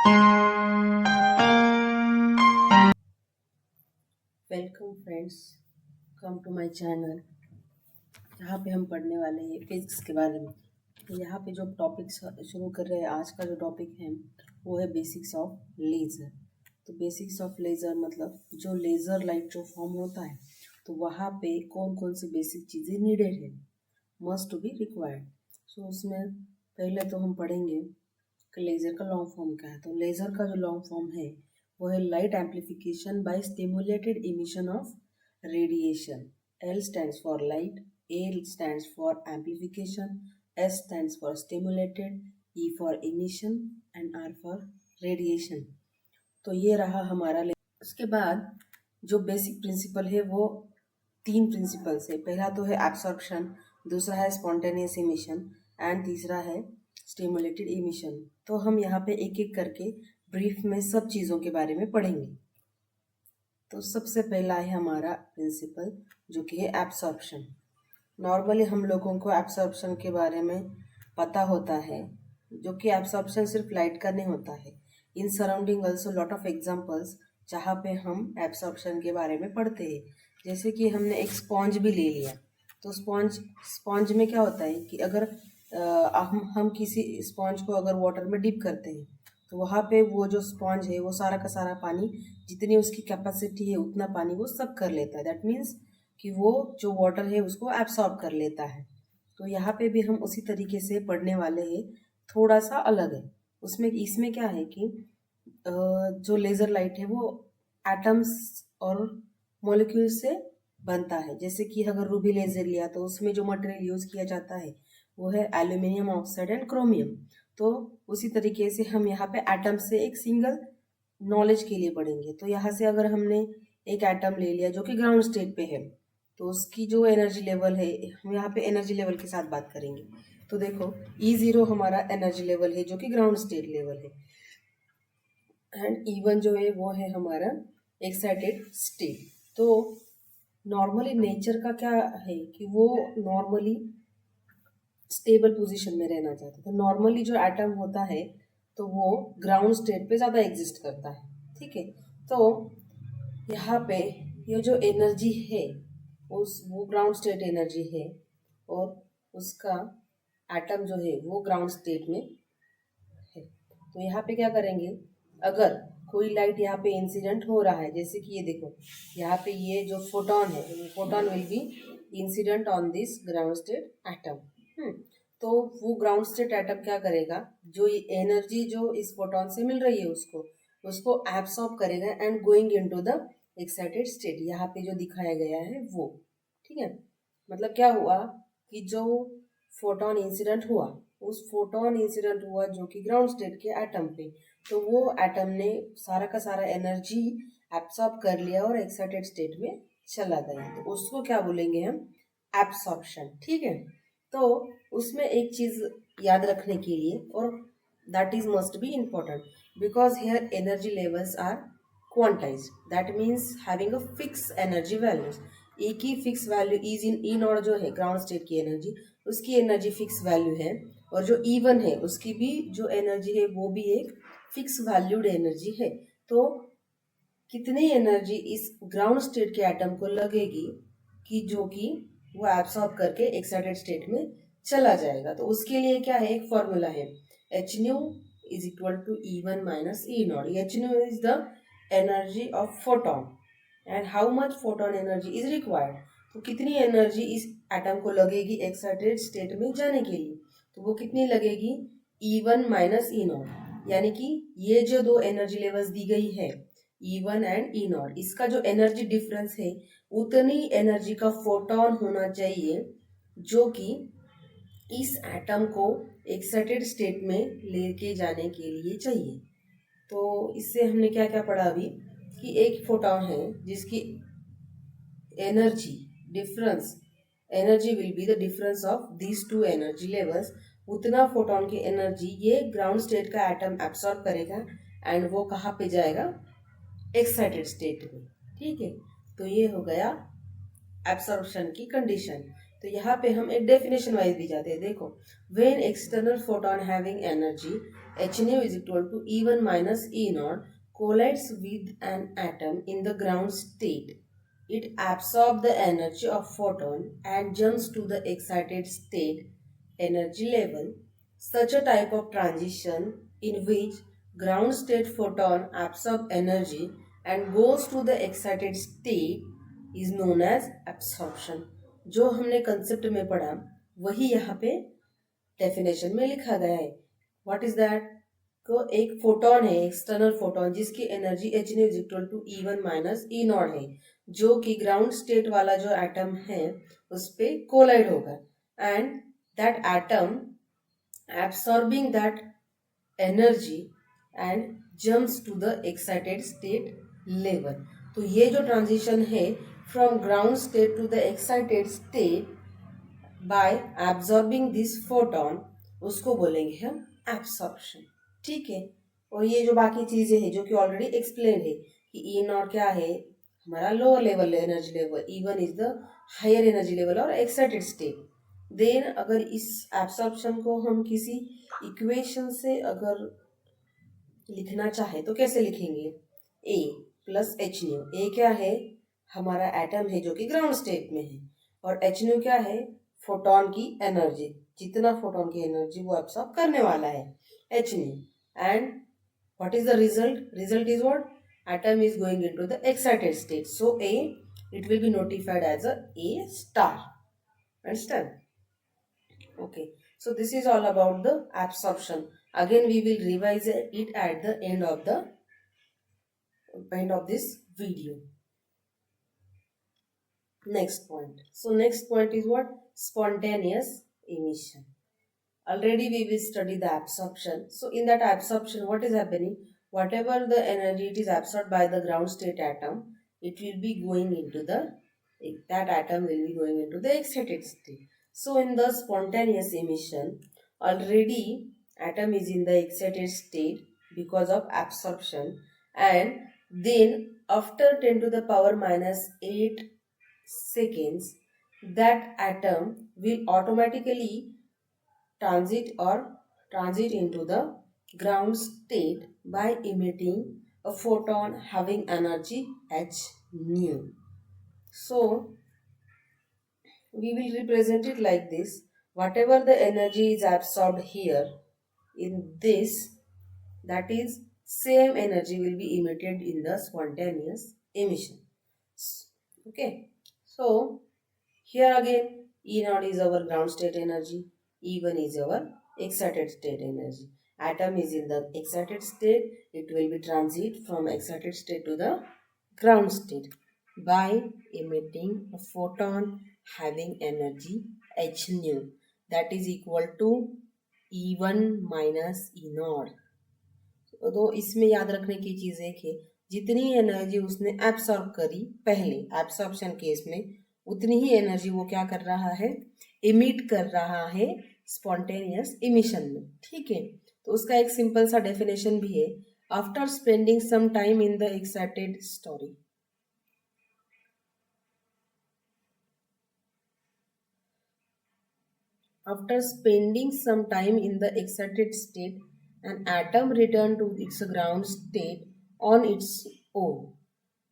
Welcome friends, come to my channel. यहाँ पे हम पढ़ने वाले हैं फिजिक्स के बारे में। तो यहाँ पे जो टॉपिक शुरू कर रहे हैं, आज का जो टॉपिक है वो है बेसिक्स ऑफ लेज़र। तो बेसिक्स ऑफ लेज़र मतलब जो लेज़र लाइट जो फॉर्म होता है, तो वहाँ पे कौन कौन सी बेसिक चीज़ें नीडेड है, मस्ट टू बी रिक्वायर्ड। सो उसमें पहले तो हम पढ़ेंगे कि लेज़र का लॉन्ग फॉर्म क्या है। तो लेज़र का जो लॉन्ग फॉर्म है वो है light amplification by stimulated emission of radiation. L stands for light, A stands for amplification, S stands for stimulated, E for emission and R for radiation. तो ये रहा हमारा उसके बाद जो बेसिक प्रिंसिपल है वो 3 प्रिंसिपल्स है। पहला तो है एब्सॉर्प्शन, दूसरा है स्पॉन्टेनियस इमिशन एंड तीसरा है स्टिमुलेटेड इमिशन। तो हम यहाँ पे एक एक करके ब्रीफ में सब चीज़ों के बारे में पढ़ेंगे। तो सबसे पहला है हमारा प्रिंसिपल जो कि है एब्सॉर्प्शन। नॉर्मली हम लोगों को एब्सॉर्प्शन के बारे में पता होता है, जो कि एब्सॉर्प्शन सिर्फ लाइट का नहीं होता है। In surrounding also lot of examples जहाँ पे हम एब्सॉर्प्शन के बारे में पढ़ते हैं। जैसे कि हमने एक स्पॉन्ज भी ले लिया, तो स्पॉन्ज में क्या होता है कि अगर हम किसी स्पॉन्ज को अगर वाटर में डिप करते हैं, तो वहाँ पे वो जो स्पॉन्ज है वो सारा का सारा पानी, जितनी उसकी कैपेसिटी है उतना पानी वो सब कर लेता है। दैट मीन्स कि वो जो वाटर है उसको एब्सॉर्ब कर लेता है। तो यहाँ पे भी हम उसी तरीके से पढ़ने वाले हैं, थोड़ा सा अलग है। इसमें क्या है कि जो लेज़र लाइट है वो एटम्स और मॉलिक्यूल से बनता है। जैसे कि अगर रूबी लेज़र लिया तो उसमें जो मटेरियल यूज़ किया जाता है वो है एल्यूमिनियम ऑक्साइड एंड क्रोमियम। तो उसी तरीके से हम यहाँ पे एटम से एक सिंगल नॉलेज के लिए पढ़ेंगे। तो यहाँ से अगर हमने एक एटम ले लिया जो कि ग्राउंड स्टेट पे है, तो उसकी जो एनर्जी लेवल है, हम यहाँ पे एनर्जी लेवल के साथ बात करेंगे। तो देखो E0 हमारा एनर्जी लेवल है जो कि ग्राउंड स्टेट लेवल है, एंड E1 जो है वो है हमारा एक्साइटेड स्टेट। तो नॉर्मली नेचर का क्या है कि वो नॉर्मली स्टेबल पोजीशन में रहना चाहता है। तो नॉर्मली जो एटम होता है तो वो ग्राउंड स्टेट पे ज़्यादा एग्जिस्ट करता है, ठीक है। तो यहाँ पे ये जो एनर्जी है वो ग्राउंड स्टेट एनर्जी है, और उसका एटम जो है वो ग्राउंड स्टेट में है। तो यहाँ पे क्या करेंगे, अगर कोई लाइट यहाँ पे इंसिडेंट हो रहा है, जैसे कि ये देखो यहाँ पे ये जो फोटोन है, photon will B incident on this ground state atom. तो वो ग्राउंड स्टेट एटम क्या करेगा, जो एनर्जी जो इस फोटोन से मिल रही है उसको एब्सॉर्ब करेगा and going into the excited state. यहाँ पे जो दिखाया गया है वो, ठीक है। मतलब क्या हुआ कि जो फोटोन इंसिडेंट हुआ, उस फोटोन इंसिडेंट हुआ जो कि ग्राउंड स्टेट के एटम पे, तो वो एटम ने सारा का सारा एनर्जी एब्सॉर्ब कर लिया और एक्साइटेड स्टेट में चला गया। तो उसको क्या बोलेंगे हम, एब्सॉर्प्शन, ठीक है। तो उसमें एक चीज याद रखने के लिए, और that is must be important because here energy levels are quantized, that means having a fix energy values. एक ही फिक्स वैल्यू ई नॉट जो है ग्राउंड स्टेट की एनर्जी, उसकी एनर्जी फिक्स वैल्यू है, और जो E1 है उसकी भी जो एनर्जी है वो भी एक फिक्स वैल्यूड एनर्जी है। तो कितनी एनर्जी इस ग्राउंड स्टेट के एटम को लगेगी कि जो कि वो एब्सॉर्ब करके एक्साइटेड स्टेट में चला जाएगा। तो उसके लिए क्या है, एक फॉर्मूला है, H nu is equal to E1 minus E naught. H nu is the energy of photon and how much photon energy is required. तो कितनी एनर्जी इस एटम को लगेगी एक्साइटेड स्टेट में जाने के लिए, तो वो कितनी लगेगी, E1 माइनस ई नॉट। यानी कि ये जो दो एनर्जी लेवल्स दी गई है E1 एंड ई नॉट, इसका जो एनर्जी डिफरेंस है उतनी एनर्जी का फोटोन होना चाहिए जो कि इस एटम को एक्साइटेड स्टेट में लेके जाने के लिए चाहिए। तो इससे हमने क्या क्या पढ़ा अभी, कि एक फोटोन है जिसकी energy will be the difference of these two energy levels. उतना फोटोन की एनर्जी ये ग्राउंड स्टेट का एटम एब्सॉर्ब करेगा एंड वो कहाँ पे जाएगा, एक्साइटेड स्टेट में, ठीक है। तो ये हो गया एब्सॉर्प्शन की कंडीशन। तो यहाँ पे हम एक डेफिनेशन वाइज भी जाते हैं। देखो, when external photon having energy H nu is equal to E1 minus E naught collides with an atom in the ground state. It absorbs the energy of photon and jumps to the excited state energy level. Such a type of transition in which ground state photon absorb energy and goes to the excited state is known as absorption. जो हमने concept में पढ़ा वही यहाँ पे definition में लिखा गया है. What is that? को एक फोटोन है, एक्सटर्नल फोटोन, जिसकी energy H nu is equal to E1 minus E naught है, जो कि ग्राउंड स्टेट वाला जो एटम है उस पे कोलाइड होगा and that atom absorbing that energy and jumps to the excited state level. तो ये जो ट्रांजिशन है from ground state to the excited state by absorbing this photon, उसको बोलेंगे हम एब्सॉर्प्शन. ठीक है. और ये जो बाकी चीजें हैं जो कि ऑलरेडी एक्सप्लेन है कि ई नॉट क्या है, हमारा lower level energy level, E1 is the higher energy level और एक्साइटेड स्टेट. देन अगर इस एब्सॉर्प्शन को हम किसी इक्वेशन से अगर लिखना चाहे तो कैसे लिखेंगे? ए प्लस एच न्यू. ए क्या है? हमारा एटम है जो कि ग्राउंड स्टेट में है, और एच न्यू क्या है? फोटोन की एनर्जी, जितना फोटोन की एनर्जी वो एब्सॉर्ब करने वाला है, H nu. And what is the result? Result is what? Atom is going into the excited state. So A, it will be notified as a A star. Understand? Okay, so this is all about the absorption. Again we will revise it at the end of this video. Next point. So next point is what? Spontaneous emission. Already we will study the absorption. So in that absorption, what is happening? Whatever the energy it is absorbed by the ground state atom, it will be going into that atom will be going into the excited state. So in the spontaneous emission, already atom is in the excited state because of absorption, and then after 10 to the power minus 8 seconds, that atom will automatically transit into the ground state by emitting a photon having energy h nu. So we will represent it like this. Whatever the energy is absorbed here in this, that is same energy will be emitted in the spontaneous emission. Okay, so here again E naught is our ground state energy, E1 is our excited state energy. Atom is in the excited state, it will be transit from excited state to the ground state by emitting a photon having energy h nu, that is equal to E1 minus E naught. तो इसमें याद रखने की चीज है कि जितनी energy उसने एब्सॉर्ब करी पहले एब्सॉर्प्शन केस में, उतनी ही एनर्जी वो क्या कर रहा है? इमिट कर रहा है स्पॉन्टेनियस इमिशन में. ठीक है. तो उसका एक सिंपल सा डेफिनेशन भी है. After spending some time in the excited story, after spending some time in the excited state, an atom returns to its ground state on its own.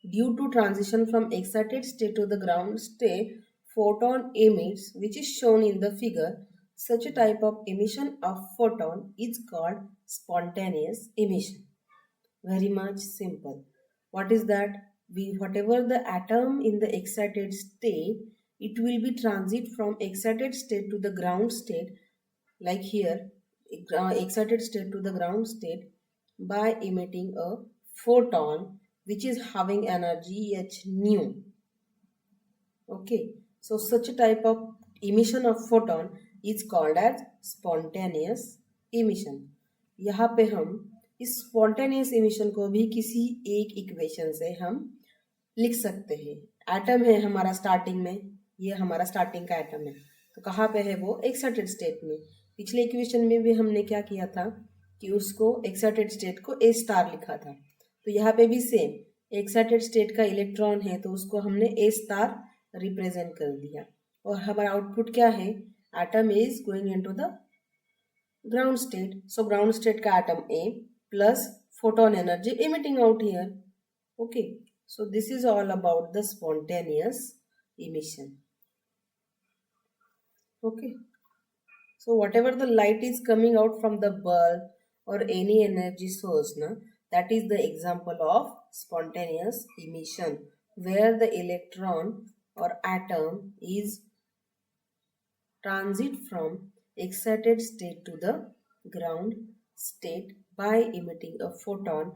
Due to transition from excited state to the ground state, photon emits, which is shown in the figure. Such a type of emission of photon is called spontaneous emission. Very much simple. What is that? Whatever the atom in the excited state, it will be transit from excited state to the ground state, like here, excited state to the ground state by emitting a photon which is having energy h nu. Okay, so such a type of emission of photon is called as spontaneous emission. यहाँ पे हम इस spontaneous emission को भी किसी एक equation से हम लिख सकते हैं. एटम है हमारा स्टार्टिंग में, ये हमारा स्टार्टिंग का एटम है, तो कहाँ पे है वो? एक्साइटेड स्टेट में. पिछले इक्वेशन में भी हमने क्या किया था कि उसको एक्साइटेड स्टेट को ए स्टार लिखा था. तो यहाँ पे भी सेम, एक्साइटेड स्टेट का इलेक्ट्रॉन है तो उसको हमने ए स्टार रिप्रेजेंट कर दिया. और हमारा आउटपुट क्या है? Atom is going into the ground state. So ground state ka atom A plus photon energy emitting out here. Okay, so this is all about the spontaneous emission. Okay, so whatever the light is coming out from the bulb or any energy source, na, that is the example of spontaneous emission, where the electron or atom is transit from excited state to the ground state by emitting a photon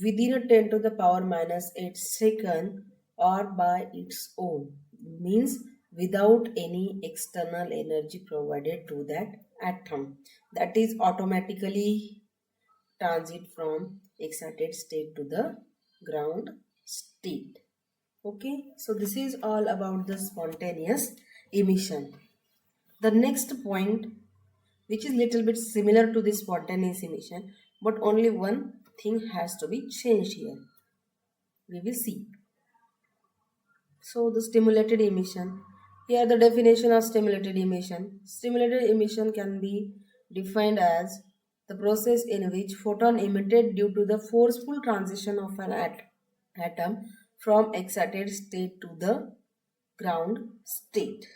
within a 10 to the power minus 8 second or by its own, means without any external energy provided to that atom, that is automatically transit from excited state to the ground state. Okay, so this is all about the spontaneous emission. The next point, which is little bit similar to this spontaneous emission, but only one thing has to be changed here. We will see. So the stimulated emission. Here the definition of stimulated emission. Stimulated emission can be defined as the process in which photon emitted due to the forceful transition of an atom from excited state to the ground state.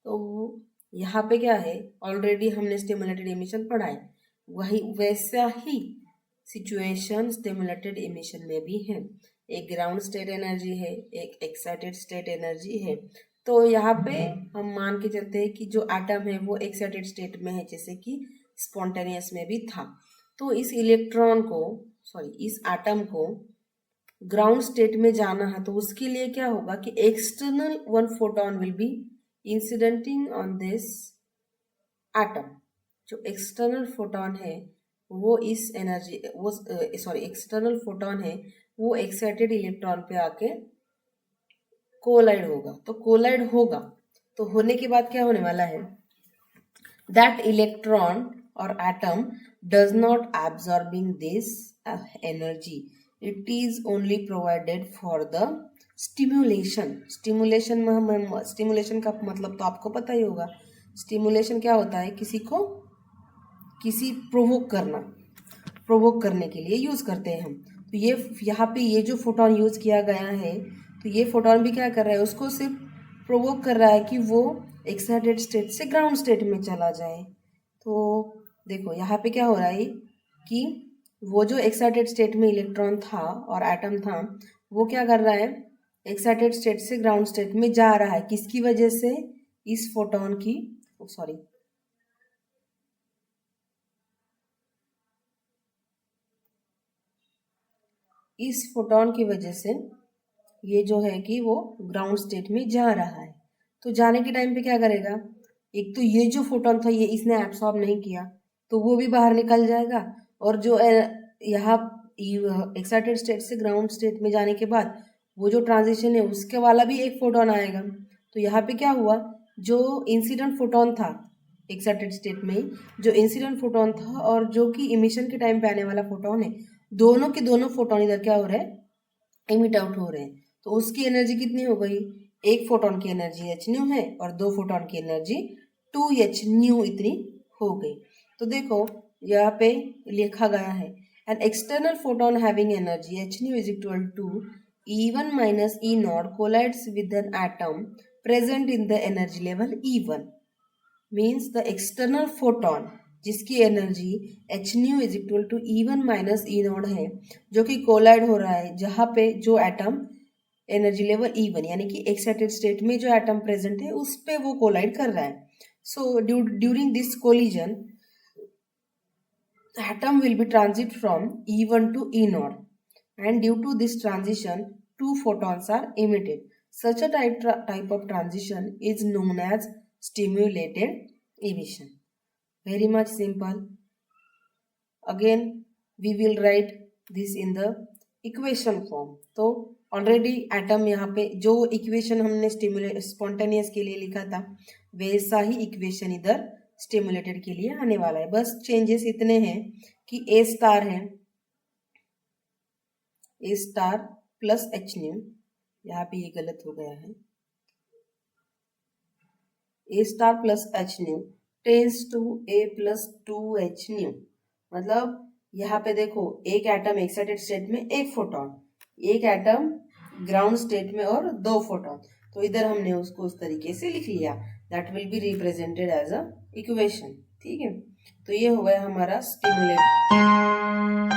तो यहाँ पे क्या है, already हमने stimulated emission पढ़ा है, वही वैसा ही सिचुएशन स्टिमुलेटेड इमिशन में भी है. एक ग्राउंड स्टेट एनर्जी है, एक एक्साइटेड स्टेट एनर्जी है. तो यहाँ पे हम मान के चलते हैं कि जो एटम है वो एक्साइटेड स्टेट में है, जैसे कि स्पॉन्टेनियस में भी था. तो इस इलेक्ट्रॉन को इस एटम को ग्राउंड स्टेट में जाना है, तो उसके लिए क्या होगा कि external one photon will be incidenting on this atom. जो एक्सटर्नल फोटोन है वो इस एनर्जी एक्सटर्नल फोटोन है वो एक्साइटेड इलेक्ट्रॉन पे आके कोलाइड होगा. तो कोलाइड होगा तो होने के बाद क्या होने वाला है, दैट इलेक्ट्रॉन और atom does not absorbing this energy, it is only provided for the stimulation. Stimulation का मतलब तो आपको पता ही होगा. स्टिमुलेशन क्या होता है, किसी प्रोवोक करने के लिए यूज करते हैं हम. तो ये यहाँ पे ये जो फोटोन यूज किया गया है, तो ये फोटोन भी क्या कर रहा है, उसको सिर्फ प्रोवोक कर रहा है कि वो एक्साइटेड स्टेट से ग्राउंड स्टेट में चला जाए. तो देखो यहाँ पे क्या हो रहा है कि वो जो एक्साइटेड स्टेट में इलेक्ट्रॉन था और एटम था, वो क्या कर रहा है, एक्साइटेड स्टेट से ग्राउंड स्टेट में जा रहा है. किसकी वजह से, इस फोटोन की इस फोटोन की वजह से ये जो है कि वो ग्राउंड स्टेट में जा रहा है. तो जाने के टाइम पे क्या करेगा, एक तो ये जो फोटोन था ये इसने एब्सॉर्ब नहीं किया तो वो भी बाहर निकल जाएगा, और जो यहाँ एक्साइटेड स्टेट से ग्राउंड स्टेट में जाने के बाद वो जो ट्रांजिशन है उसके वाला भी एक फोटोन आएगा. तो यहाँ पे क्या हुआ, जो इंसिडेंट फोटोन था एक्साइटेड स्टेट में, जो इंसिडेंट फोटोन था और जो कि इमिशन के टाइम पे आने वाला फोटोन है, दोनों के दोनों फोटोन इधर क्या हो रहे हैं, इमिट आउट हो रहे हैं. तो उसकी एनर्जी कितनी हो गई, एक फोटोन की एनर्जी एच न्यू है और दो फोटोन की एनर्जी 2h न्यू इतनी हो गई. तो देखो यहाँ पे लिखा गया है, an external photon having energy h nu is equal to E1 minus E naught collides with an atom present in the energy level E1. means the external photon जिसकी energy H nu is equal to E1 minus E naught है, जो कि collide हो रहा है जहाँ पे जो एटम एनर्जी लेवल E1 यानी कि एक्साइटेड स्टेट में जो एटम प्रेजेंट है उस पे वो कोलाइड कर रहा है. So during this collision atom will be transit from E1 to E naught, and due to this transition, two photons are emitted. Such a type of transition is known as stimulated emission. Very much simple. Again, we will write this in the equation form. तो already atom यहाँ पे जो equation हमने spontaneous के लिए लिखा था वैसा ही इक्वेशन इधर स्टिमुलेटेड के लिए आने वाला है. बस चेंजेस इतने हैं कि ए स्टार है, A star plus H nu, यहाँ पे ये गलत हो गया है, A star plus H nu tends to A plus 2H nu. मतलब यहाँ पे देखो, एक एटम एक्साइटेड स्टेट में एक फोटोन, एक एटम ग्राउंड स्टेट में और दो फोटोन। तो इधर हमने उसको उस तरीके से लिख लिया, that will be represented as a equation. ठीक है, तो ये हो गया हमारा स्टिमुलेट।